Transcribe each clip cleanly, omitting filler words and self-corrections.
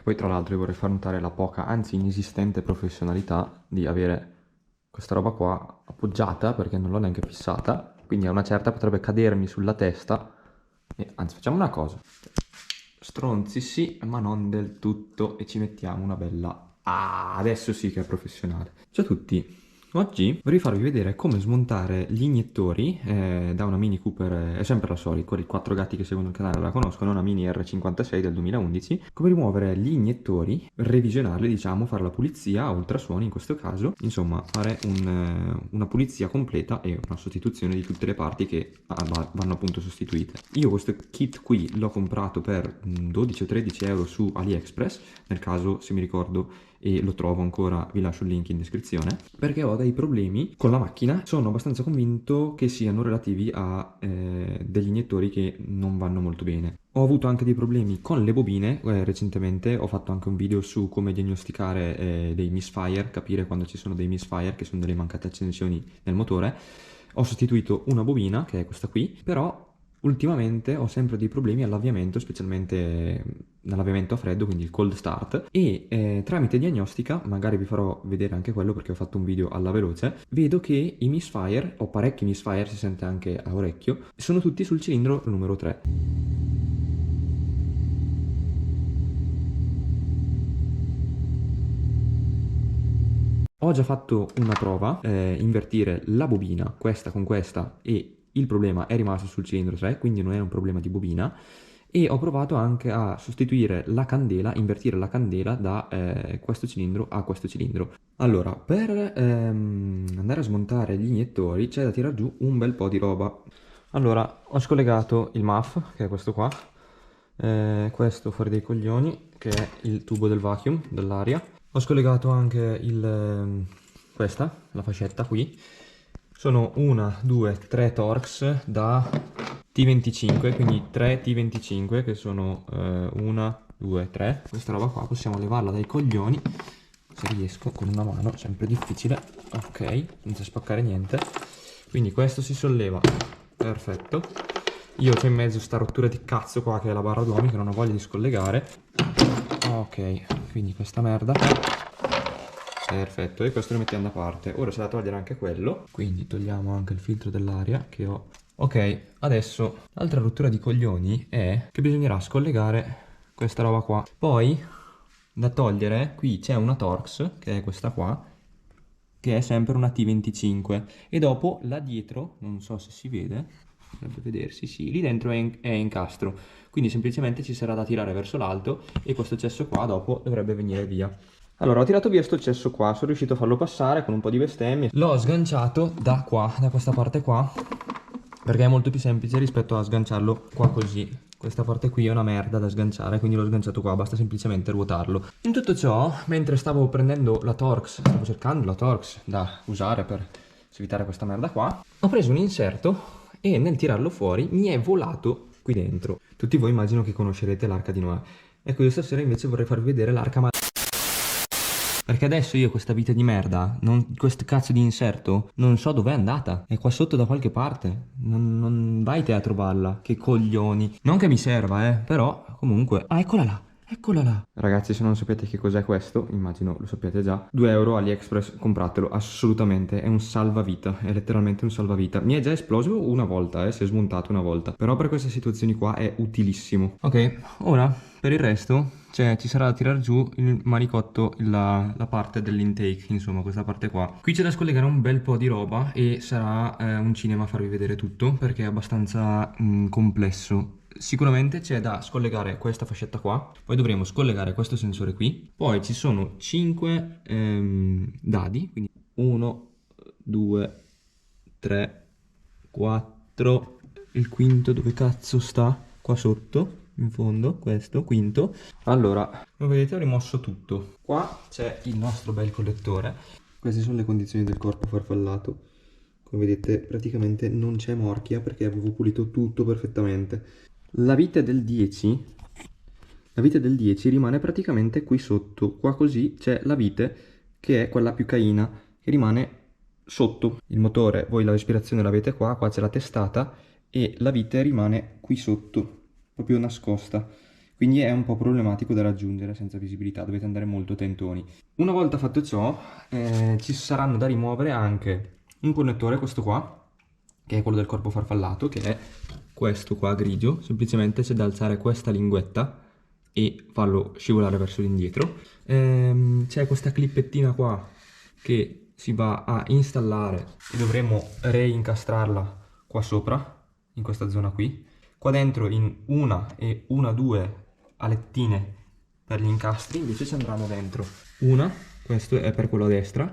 E poi tra l'altro vi vorrei far notare la poca, anzi inesistente professionalità di avere questa roba qua appoggiata perché non l'ho neanche fissata, quindi a una certa potrebbe cadermi sulla testa. E, anzi, facciamo una cosa. Stronzi sì, ma non del tutto, e ci mettiamo una bella... Ah, adesso sì che è professionale. Ciao a tutti. Oggi vorrei farvi vedere come smontare gli iniettori da una Mini Cooper, è sempre la solita, i 4 gatti che seguono il canale la conoscono, una Mini R56 del 2011, come rimuovere gli iniettori, revisionarli, diciamo, fare la pulizia a ultrasuoni in questo caso, insomma fare una pulizia completa e una sostituzione di tutte le parti che vanno appunto sostituite. Io questo kit qui l'ho comprato per 12 o 13 euro su AliExpress, nel caso se mi ricordo e lo trovo ancora, vi lascio il link in descrizione, perché ho dei problemi con la macchina. Sono abbastanza convinto che siano relativi a degli iniettori che non vanno molto bene. Ho avuto anche dei problemi con le bobine, recentemente ho fatto anche un video su come diagnosticare dei misfire, capire quando ci sono dei misfire, che sono delle mancate accensioni nel motore. Ho sostituito una bobina, che è questa qui, però ultimamente ho sempre dei problemi all'avviamento, specialmente nell'avviamento a freddo, quindi il cold start, e tramite diagnostica, magari vi farò vedere anche quello perché ho fatto un video alla veloce, vedo che i misfire, ho parecchi misfire, si sente anche a orecchio, sono tutti sul cilindro numero 3. Ho già fatto una prova, invertire la bobina, questa con questa, e il problema è rimasto sul cilindro 3, quindi non è un problema di bobina. E ho provato anche a sostituire la candela, invertire la candela da questo cilindro a questo cilindro. Allora, per andare a smontare gli iniettori c'è da tirare giù un bel po' di roba. Allora, ho scollegato il MAF, che è questo qua, questo fuori dai coglioni, che è il tubo del vacuum, dell'aria. Ho scollegato anche questa, la fascetta qui. Sono una, due, tre Torx da T25, quindi 3 T25 che sono una, due, tre. Questa roba qua possiamo levarla dai coglioni, se riesco, con una mano, sempre difficile. Ok, senza spaccare niente. Quindi questo si solleva, perfetto. Io c'ho in mezzo sta rottura di cazzo qua che è la barra d'uomo che non ho voglia di scollegare. Ok, quindi questa merda. Perfetto, e questo lo mettiamo da parte. Ora c'è da togliere anche quello, quindi togliamo anche il filtro dell'aria che ho. Ok, adesso l'altra rottura di coglioni è che bisognerà scollegare questa roba qua. Poi, da togliere, qui c'è una Torx, che è questa qua, che è sempre una T25. E dopo, là dietro, non so se si vede, dovrebbe vedersi, sì, lì dentro è incastro. Quindi semplicemente ci sarà da tirare verso l'alto e questo cesso qua dopo dovrebbe venire via. Allora, ho tirato via sto cesso qua, sono riuscito a farlo passare con un po' di bestemmie. L'ho sganciato da qua, da questa parte qua, perché è molto più semplice rispetto a sganciarlo qua così. Questa parte qui è una merda da sganciare, quindi l'ho sganciato qua, basta semplicemente ruotarlo. In tutto ciò, mentre stavo prendendo la Torx, stavo cercando la Torx da usare per svitare questa merda qua, ho preso un inserto e nel tirarlo fuori mi è volato qui dentro. Tutti voi immagino che conoscerete l'Arca di Noè. Ecco, io stasera invece vorrei farvi vedere l'Arca. Perché adesso io questa vite di merda, questo cazzo di inserto, non so dov'è andata. È qua sotto da qualche parte. Non vai te a trovarla. Che coglioni. Non che mi serva, però comunque. Ah, eccola là. Eccola là. Ragazzi, se non sapete che cos'è questo, immagino lo sapete già. 2 euro AliExpress, compratelo, assolutamente, è un salvavita, è letteralmente un salvavita. Mi è già esploso una volta, si è smontato una volta, però per queste situazioni qua è utilissimo. Ok, ora, per il resto, ci sarà da tirar giù il manicotto, la parte dell'intake, insomma, questa parte qua. Qui c'è da scollegare un bel po' di roba e sarà un cinema a farvi vedere tutto, perché è abbastanza complesso. Sicuramente c'è da scollegare questa fascetta qua, poi dovremo scollegare questo sensore qui, poi ci sono 5 dadi, quindi 1, 2, 3, 4, il quinto dove cazzo sta? Qua sotto, in fondo, questo, quinto. Allora, come vedete ho rimosso tutto. Qua c'è il nostro bel collettore. Queste sono le condizioni del corpo farfallato. Come vedete praticamente non c'è morchia perché avevo pulito tutto perfettamente. La vite del 10, la vite del 10 rimane praticamente qui sotto. Qua così c'è la vite che è quella più caina, che rimane sotto. Il motore, voi la respirazione l'avete qua, qua c'è la testata e la vite rimane qui sotto, proprio nascosta. quindi è un po' problematico da raggiungere senza visibilità, dovete andare molto tentoni. Una volta fatto ciò, ci saranno da rimuovere anche un connettore, questo qua, che è quello del corpo farfallato, che è questo qua grigio. Semplicemente c'è da alzare questa linguetta e farlo scivolare verso l'indietro. C'è questa clippettina qua che si va a installare e dovremo reincastrarla qua sopra, in questa zona qui. Qua dentro in due alettine per gli incastri, invece ci andranno dentro una, questo è per quello a destra,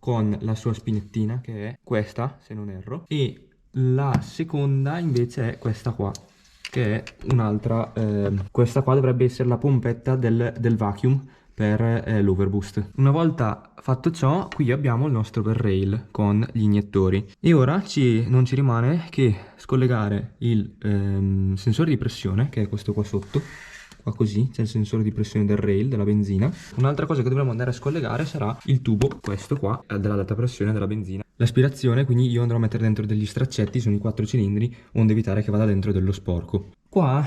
con la sua spinettina che è questa, se non erro, e la seconda invece è questa qua, che è un'altra, questa qua dovrebbe essere la pompetta del vacuum per l'overboost. Una volta fatto ciò, qui abbiamo il nostro bell rail con gli iniettori e ora non ci rimane che scollegare il sensore di pressione, che è questo qua sotto. Qua così c'è il sensore di pressione del rail, della benzina. Un'altra cosa che dovremo andare a scollegare sarà il tubo, questo qua, dell'alta pressione della benzina. L'aspirazione, quindi io andrò a mettere dentro degli straccetti, sono i 4 cilindri, onde evitare che vada dentro dello sporco. Qua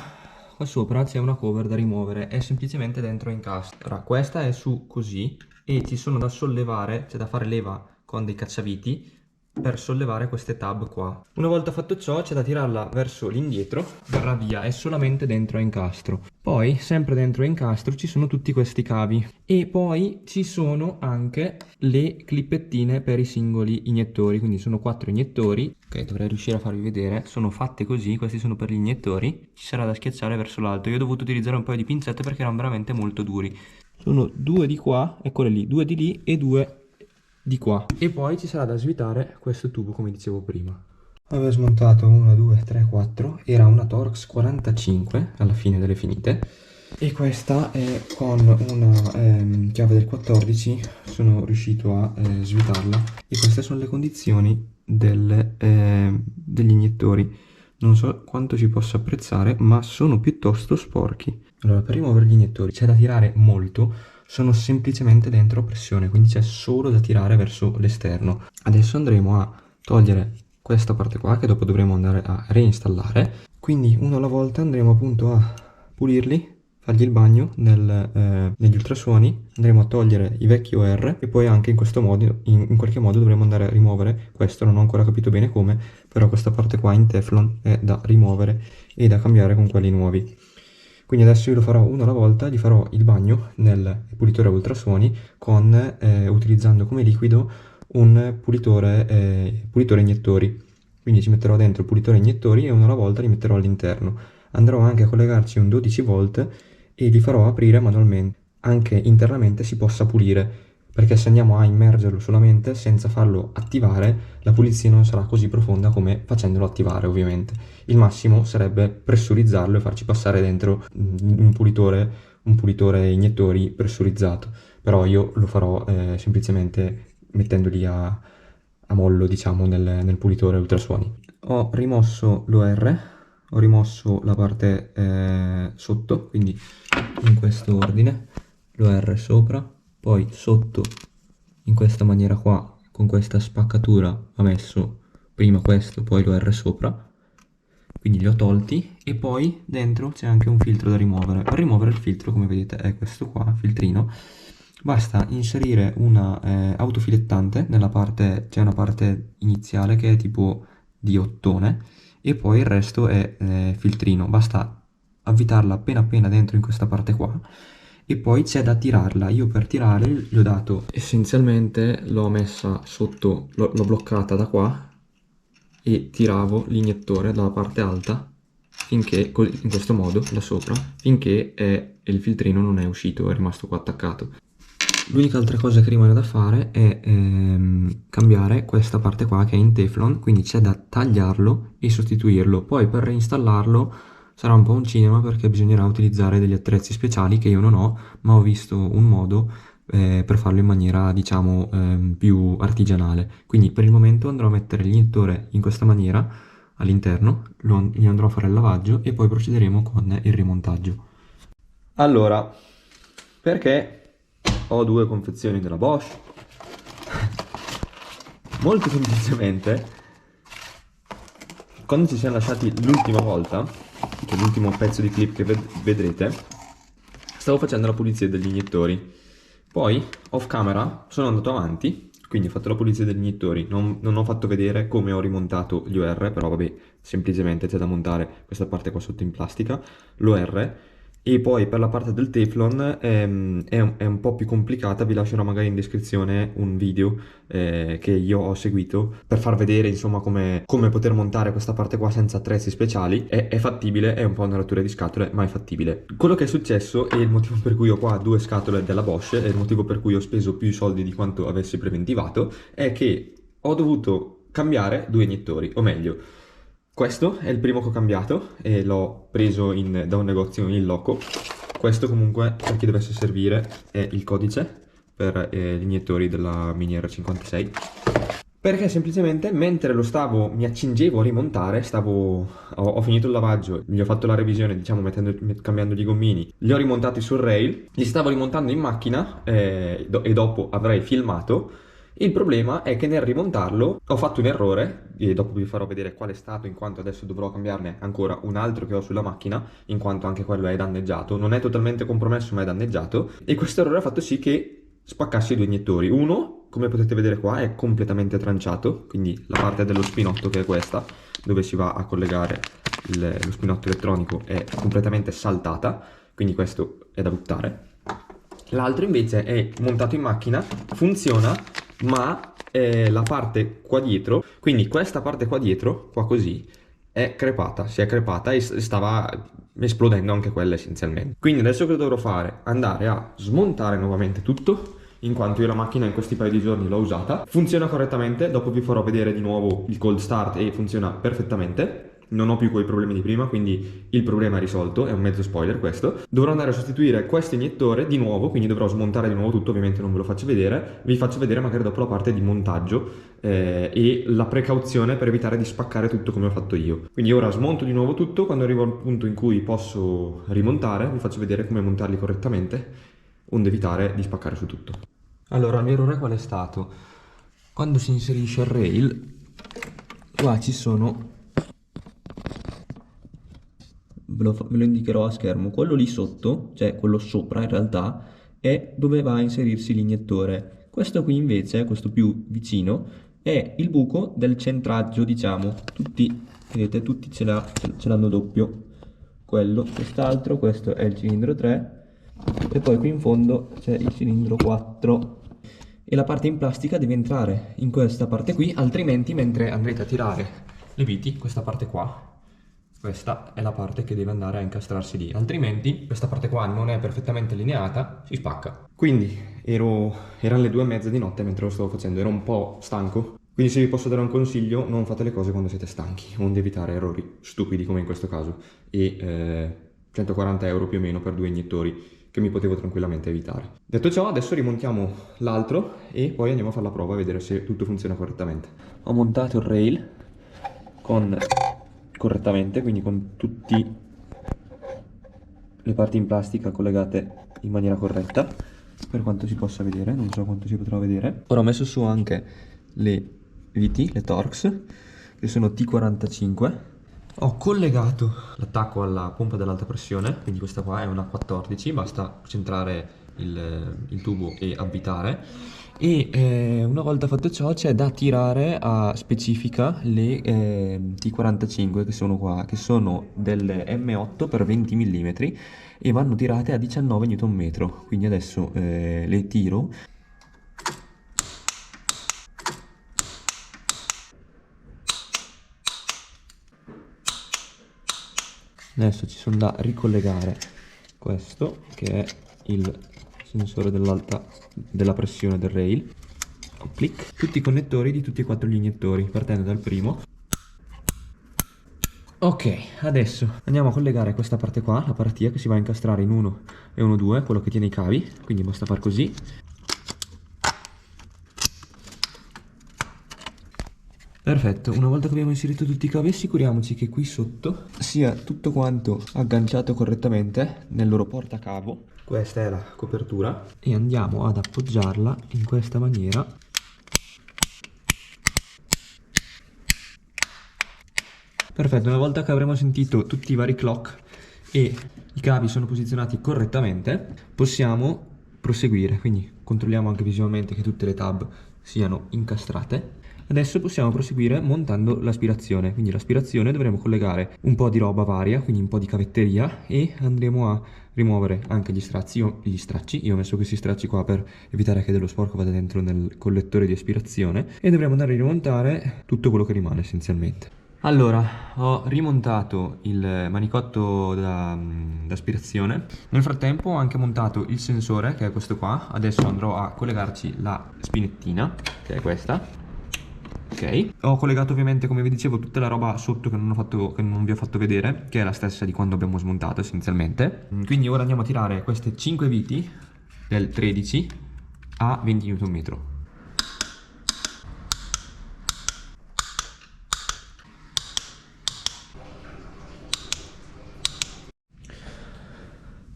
sopra c'è una cover da rimuovere, è semplicemente dentro incastra. Questa è su così e ci sono da sollevare, c'è da fare leva con dei cacciaviti per sollevare queste tab qua. Una volta fatto ciò c'è da tirarla verso l'indietro, verrà via, è solamente dentro a incastro. Poi sempre dentro a incastro ci sono tutti questi cavi e poi ci sono anche le clippettine per i singoli iniettori, quindi sono 4 iniettori. Ok, dovrei riuscire a farvi vedere, sono fatte così, questi sono per gli iniettori, ci sarà da schiacciare verso l'alto. Io ho dovuto utilizzare un paio di pinzette perché erano veramente molto duri. Sono 2 di qua, eccole lì, 2 di lì e 2 di qua. E poi ci sarà da svitare questo tubo, come dicevo prima. Avevo smontato 1, 2, 3, 4, era una Torx 45 alla fine delle finite e questa è con una chiave del 14 sono riuscito a svitarla e queste sono le condizioni degli iniettori. Non so quanto si possa apprezzare, ma sono piuttosto sporchi. Allora, per rimuovere gli iniettori c'è da tirare molto, sono semplicemente dentro a pressione, quindi c'è solo da tirare verso l'esterno. Adesso andremo a togliere questa parte qua, che dopo dovremo andare a reinstallare. Quindi uno alla volta andremo appunto a pulirli, fargli il bagno negli ultrasuoni, andremo a togliere i vecchi OR e poi anche in questo modo, in qualche modo dovremo andare a rimuovere questo, non ho ancora capito bene come, però questa parte qua in Teflon è da rimuovere e da cambiare con quelli nuovi. Quindi adesso io lo farò uno alla volta, gli farò il bagno nel pulitore a ultrasuoni utilizzando come liquido un pulitore iniettori. Quindi ci metterò dentro il pulitore iniettori e uno alla volta li metterò all'interno. Andrò anche a collegarci un 12 volt e li farò aprire manualmente. Anche internamente si possa pulire, perché se andiamo a immergerlo solamente senza farlo attivare, la pulizia non sarà così profonda come facendolo attivare, ovviamente. Il massimo sarebbe pressurizzarlo e farci passare dentro un pulitore iniettori pressurizzato, però io lo farò semplicemente mettendoli a mollo, diciamo, nel pulitore ultrasuoni. Ho rimosso l'OR, ho rimosso la parte sotto, quindi in questo ordine, l'OR sopra, poi sotto in questa maniera qua, con questa spaccatura ho messo prima questo, poi l'OR sopra, quindi li ho tolti e poi dentro c'è anche un filtro da rimuovere. Per rimuovere il filtro, come vedete, è questo qua, filtrino. Basta inserire una autofilettante nella parte, c'è una parte iniziale che è tipo di ottone e poi il resto è filtrino. Basta avvitarla appena appena dentro in questa parte qua e poi c'è da tirarla. Io per tirare gli ho dato, essenzialmente l'ho messa sotto, l'ho bloccata da qua e tiravo l'iniettore dalla parte alta finché, in questo modo, da sopra, finché il filtrino non è uscito, è rimasto qua attaccato. L'unica altra cosa che rimane da fare è cambiare questa parte qua che è in Teflon, quindi c'è da tagliarlo e sostituirlo. Poi per reinstallarlo sarà un po' un cinema perché bisognerà utilizzare degli attrezzi speciali che io non ho, ma ho visto un modo per farlo in maniera, diciamo, più artigianale. Quindi per il momento andrò a mettere l'iniettore in questa maniera all'interno, gli andrò a fare il lavaggio e poi procederemo con il rimontaggio. Allora, perché ho 2 confezioni della Bosch? Molto semplicemente, quando ci siamo lasciati l'ultima volta, che è l'ultimo pezzo di clip che vedrete, stavo facendo la pulizia degli iniettori. Poi, off camera, sono andato avanti, quindi ho fatto la pulizia degli iniettori. Non ho fatto vedere come ho rimontato gli OR, però vabbè, semplicemente c'è da montare questa parte qua sotto in plastica, l'OR. E poi per la parte del Teflon è un po' più complicata, vi lascerò magari in descrizione un video che io ho seguito per far vedere insomma come poter montare questa parte qua senza attrezzi speciali. È fattibile, è un po' una rottura di scatole, ma è fattibile. Quello che è successo e il motivo per cui ho qua 2 scatole della Bosch e il motivo per cui ho speso più soldi di quanto avessi preventivato è che ho dovuto cambiare 2 iniettori, o meglio, questo è il primo che ho cambiato e l'ho preso da un negozio in loco. Questo comunque, per chi dovesse servire, è il codice per gli iniettori della Mini R56. Perché semplicemente mentre mi accingevo a rimontare, ho finito il lavaggio, gli ho fatto la revisione, diciamo, cambiando gli gommini, li ho rimontati sul rail, li stavo rimontando in macchina e dopo avrei filmato. Il problema è che nel rimontarlo ho fatto un errore, e dopo vi farò vedere qual è stato, in quanto adesso dovrò cambiarne ancora un altro che ho sulla macchina, in quanto anche quello è danneggiato, non è totalmente compromesso ma è danneggiato, e questo errore ha fatto sì che spaccassi i 2 iniettori. Uno, come potete vedere qua, è completamente tranciato, quindi la parte dello spinotto, che è questa, dove si va a collegare lo spinotto elettronico, è completamente saltata, quindi questo è da buttare. L'altro invece è montato in macchina, funziona, ma la parte qua dietro, quindi questa parte qua dietro, qua così, è crepata, si è crepata e stava esplodendo anche quella essenzialmente. Quindi adesso cosa dovrò fare? Andare a smontare nuovamente tutto, in quanto io la macchina in questi paio di giorni l'ho usata, funziona correttamente, dopo vi farò vedere di nuovo il cold start e funziona perfettamente. Non ho più quei problemi di prima, quindi il problema è risolto, è un mezzo spoiler questo. Dovrò andare a sostituire questo iniettore di nuovo, quindi dovrò smontare di nuovo tutto, ovviamente non ve lo faccio vedere, vi faccio vedere magari dopo la parte di montaggio e la precauzione per evitare di spaccare tutto come ho fatto io. Quindi ora smonto di nuovo tutto, quando arrivo al punto in cui posso rimontare, vi faccio vedere come montarli correttamente, onde evitare di spaccare su tutto. Allora, il mio errore qual è stato? Quando si inserisce il rail, qua ci sono... Ve lo indicherò a schermo, quello lì sotto, cioè quello sopra in realtà, è dove va a inserirsi l'iniettore. Questo qui invece, questo più vicino, è il buco del centraggio, diciamo. Tutti, vedete, tutti ce l'hanno doppio. Quello, quest'altro, questo è il cilindro 3, e poi qui in fondo c'è il cilindro 4. E la parte in plastica deve entrare in questa parte qui, altrimenti mentre andrete a tirare le viti, questa parte qua, questa è la parte che deve andare a incastrarsi lì, altrimenti questa parte qua non è perfettamente allineata, si spacca. Quindi erano le 2:30 di notte mentre lo stavo facendo, ero un po' stanco. Quindi se vi posso dare un consiglio, non fate le cose quando siete stanchi, onde evitare errori stupidi come in questo caso. E 140 euro più o meno per 2 iniettori che mi potevo tranquillamente evitare. Detto ciò, adesso rimontiamo l'altro e poi andiamo a fare la prova a vedere se tutto funziona correttamente. Ho montato il rail correttamente, quindi con tutte le parti in plastica collegate in maniera corretta, per quanto si possa vedere, non so quanto si potrà vedere. Ora ho messo su anche le viti, le Torx, che sono T45. Ho collegato l'attacco alla pompa dell'alta pressione, quindi questa qua è una 14, basta centrare il tubo e avvitare. E una volta fatto ciò c'è da tirare a specifica le T45 che sono qua, che sono delle M8 per 20 mm e vanno tirate a 19 Nm. Quindi adesso le tiro. Adesso ci sono da ricollegare questo che è il sensore della pressione del rail. Clic. Tutti i connettori di tutti e 4 gli iniettori, partendo dal primo. Ok, adesso andiamo a collegare questa parte qua, la paratia che si va a incastrare in 1 e 1-2, quello che tiene i cavi, quindi basta far così. Perfetto, una volta che abbiamo inserito tutti i cavi assicuriamoci che qui sotto sia tutto quanto agganciato correttamente nel loro portacavo. Questa è la copertura e andiamo ad appoggiarla in questa maniera Perfetto, una volta che avremo sentito tutti i vari clock e i cavi sono posizionati correttamente, possiamo proseguire. Quindi controlliamo anche visualmente che tutte le tab siano incastrate. Adesso possiamo proseguire montando l'aspirazione. Quindi l'aspirazione dovremo collegare un po' di roba varia, quindi un po' di cavetteria, e andremo a rimuovere anche gli stracci. Io ho messo questi stracci qua per evitare che dello sporco vada dentro nel collettore di aspirazione, e dovremo andare a rimontare tutto quello che rimane essenzialmente. Allora, ho rimontato il manicotto d'aspirazione. Nel frattempo ho anche montato il sensore, che è questo qua. Adesso andrò a collegarci la spinettina, che è questa. Ok, ho collegato ovviamente, come vi dicevo, tutta la roba sotto che non vi ho fatto vedere, che è la stessa di quando abbiamo smontato essenzialmente. Quindi ora andiamo a tirare queste 5 viti del 13 a 20 Nm.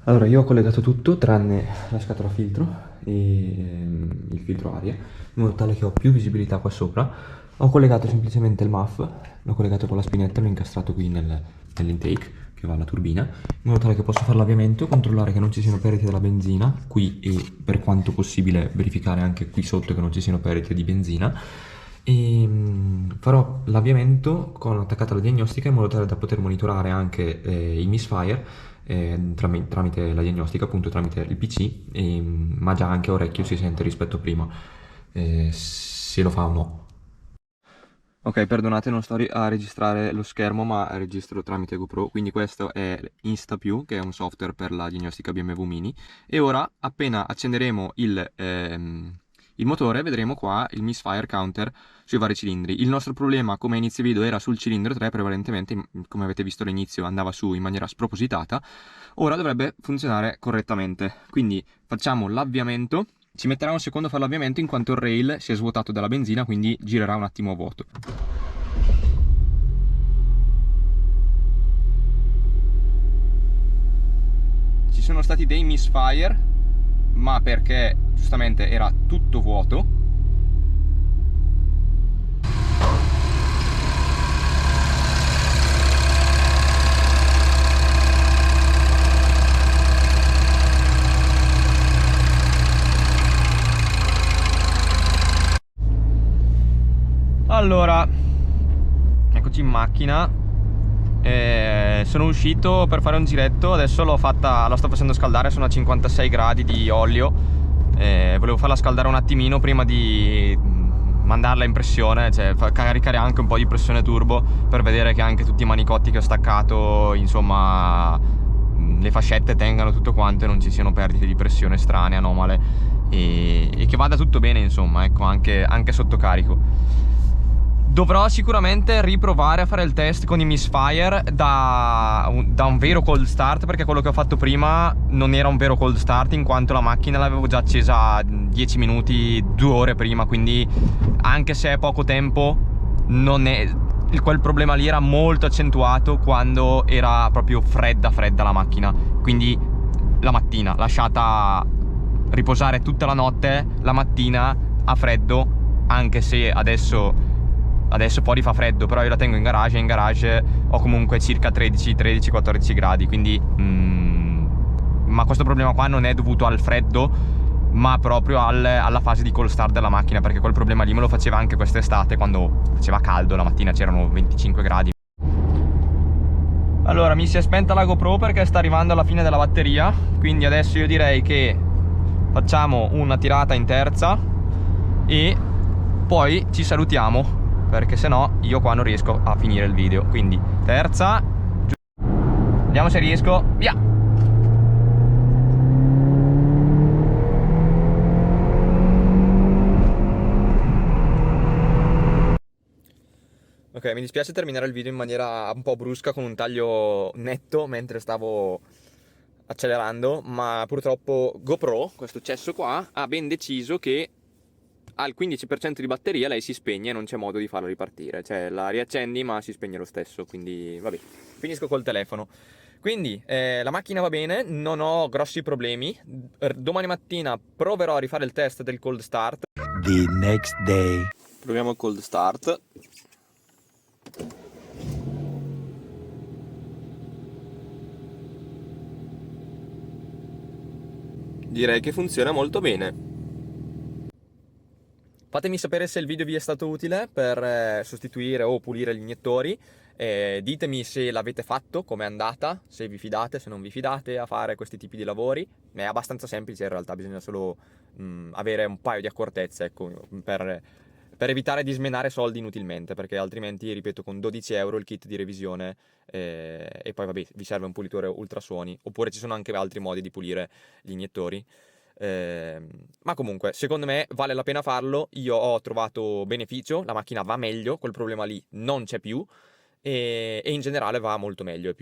Allora, io ho collegato tutto tranne la scatola filtro e il filtro aria, in modo tale che ho più visibilità qua sopra. Ho collegato semplicemente il muff, l'ho collegato con la spinetta, l'ho incastrato qui nell'intake che va alla turbina, in modo tale che posso fare l'avviamento, controllare che non ci siano perdite della benzina qui, e per quanto possibile verificare anche qui sotto che non ci siano perdite di benzina. E farò l'avviamento con attaccata alla diagnostica, in modo tale da poter monitorare anche i misfire tramite la diagnostica, appunto tramite il PC, ma già anche a orecchio si sente rispetto a prima se lo fa o no. Ok, perdonate, non sto a registrare lo schermo, ma registro tramite GoPro. Quindi questo è InstaPew, che è un software per la diagnostica BMW Mini. E ora, appena accenderemo il motore, vedremo qua il misfire counter sui vari cilindri. Il nostro problema, come inizio video, era sul cilindro 3, prevalentemente, come avete visto all'inizio, andava su in maniera spropositata. Ora dovrebbe funzionare correttamente. Quindi facciamo l'avviamento. Ci metterà un secondo a fare l'avviamento in quanto il rail si è svuotato dalla benzina, quindi girerà un attimo a vuoto. Ci sono stati dei misfire, ma perché giustamente era tutto vuoto. Allora, eccoci in macchina. Sono uscito per fare un giretto. Adesso la sto facendo scaldare, sono a 56 gradi di olio. Volevo farla scaldare un attimino prima di mandarla in pressione, cioè caricare anche un po' di pressione turbo, per vedere che anche tutti i manicotti che ho staccato, insomma, le fascette tengano tutto quanto e non ci siano perdite di pressione strane, anomale, e che vada tutto bene, insomma, ecco, anche sotto carico. Dovrò sicuramente riprovare a fare il test con i misfire da un vero cold start, perché quello che ho fatto prima non era un vero cold start, in quanto la macchina l'avevo già accesa 10 minuti, 2 ore prima, quindi anche se è poco tempo, non è... quel problema lì era molto accentuato quando era proprio fredda la macchina. Quindi la mattina, lasciata riposare tutta la notte, la mattina a freddo, anche se adesso fuori fa freddo, però io la tengo in garage, e in garage ho comunque circa 13-14 gradi, quindi ma questo problema qua non è dovuto al freddo, ma proprio alla fase di cold start della macchina, perché quel problema lì me lo faceva anche quest'estate, quando faceva caldo, la mattina c'erano 25 gradi. Allora, mi si è spenta la GoPro perché sta arrivando alla fine della batteria, quindi adesso io direi che facciamo una tirata in terza e poi ci salutiamo, perché sennò io qua non riesco a finire il video. Quindi terza, vediamo se riesco, via! Ok, mi dispiace terminare il video in maniera un po' brusca, con un taglio netto mentre stavo accelerando, ma purtroppo GoPro, questo cesso qua, ha ben deciso che al 15% di batteria lei si spegne e non c'è modo di farla ripartire. Cioè la riaccendi ma si spegne lo stesso, quindi vabbè, finisco col telefono. Quindi la macchina va bene, non ho grossi problemi. Domani mattina proverò a rifare il test del cold start. The next day. Proviamo il cold start. direi che funziona molto bene. Fatemi sapere se il video vi è stato utile per sostituire o pulire gli iniettori. Ditemi se l'avete fatto, com'è andata, se vi fidate, se non vi fidate a fare questi tipi di lavori. È abbastanza semplice in realtà, bisogna solo avere un paio di accortezze, ecco, per evitare di smenare soldi inutilmente, perché altrimenti, ripeto, con 12 euro il kit di revisione e poi vabbè, vi serve un pulitore ultrasuoni, oppure ci sono anche altri modi di pulire gli iniettori. Ma comunque, secondo me vale la pena farlo. Io ho trovato beneficio, la macchina va meglio, quel problema lì non c'è più e in generale va molto meglio, è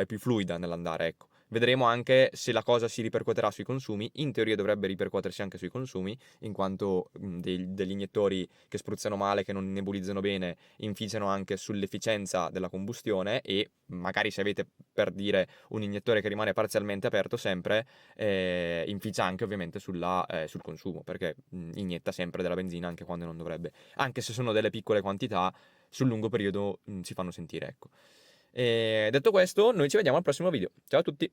più fluida nell'andare, ecco. Vedremo anche se la cosa si ripercuoterà sui consumi. In teoria dovrebbe ripercuotersi anche sui consumi, in quanto degli iniettori che spruzzano male, che non nebulizzano bene, inficiano anche sull'efficienza della combustione e magari se avete, per dire, un iniettore che rimane parzialmente aperto sempre, inficia anche ovviamente sul consumo, perché inietta sempre della benzina anche quando non dovrebbe. Anche se sono delle piccole quantità, sul lungo periodo si fanno sentire, ecco. E detto questo, noi ci vediamo al prossimo video. Ciao a tutti!